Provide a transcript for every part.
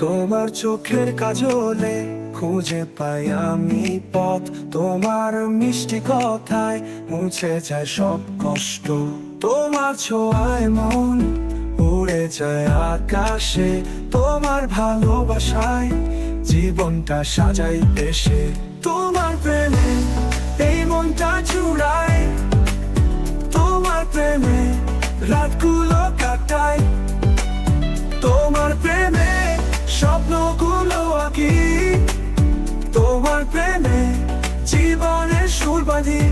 তোমার চোখের কাজলে খুঁজে পাই আমি পথ, তোমার মিষ্টি কথায় মুছে যায় সব কষ্ট। তোমার ছোঁয়ায় মন উড়ে যায় আকাশে, তোমার ভালোবাসায় জীবনটা সাজাই দেশে। তোমার প্রেমে এই মনটা জুড়ায়, তোমার প্রেমে রাতগুলো কাটায়, তোমার প্রেমে স্বপ্নগুলো আঁকি, তোমার প্রেমে জীবনের সুর বাঁধি।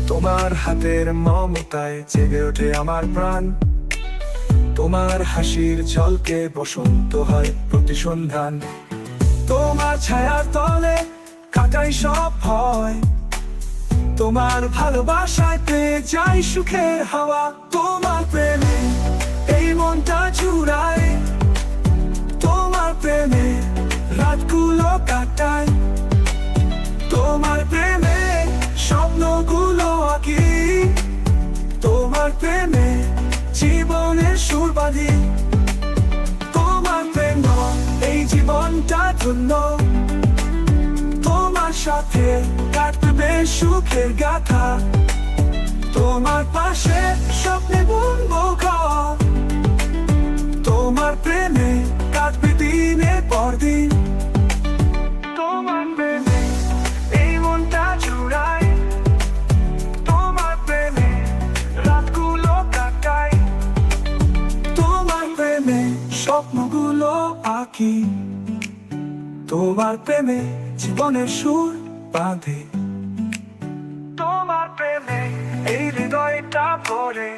তোমার হাতের মমতায় জেগে ওঠে আমার প্রাণ, তোমার হাসির ঝলকে বসন্ত হয় প্রতি সন্ধান। তোমার ছায়ার তলে কাটাই সব ভয়, তোমার ভালোবাসায় পেয়ে যাই সুখের হাওয়া। তোমার প্রেমে এই মনটা জুড়ায়, তোমার প্রেমে রাতগুলো কাটায়, তোমার প্রেমে স্বপ্নগুলো আঁকি, তোমার প্রেমে জীবনের সুর বাঁধি। তোমার প্রেম এই জীবনটা ধন্য, তোমার সাথে কাটবে সুখের গাথা, তোমার পাশে স্বপ্নে বুনবো ঘর, তোমার প্রেমে কাটবে দিনের পর দিন। তোমার প্রেমে এই মনটা জুড়ায়, তোমার প্রেমে রাতগুলো কাটায়, তোমার প্রেমে স্বপ্নগুলো আঁকি, তোমার প্রেমে জীবনের সুর বাঁধে। তোমার প্রেমে এই হৃদয়টা ভরে,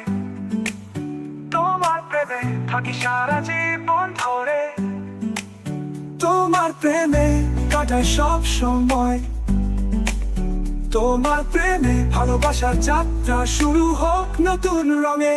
তোমার প্রেমে থাকি সারা জীবন ধরে, তোমার প্রেমে কাটায় সব সময়, তোমার প্রেমে ভালোবাসার যাত্রা শুরু হোক নতুন রঙে।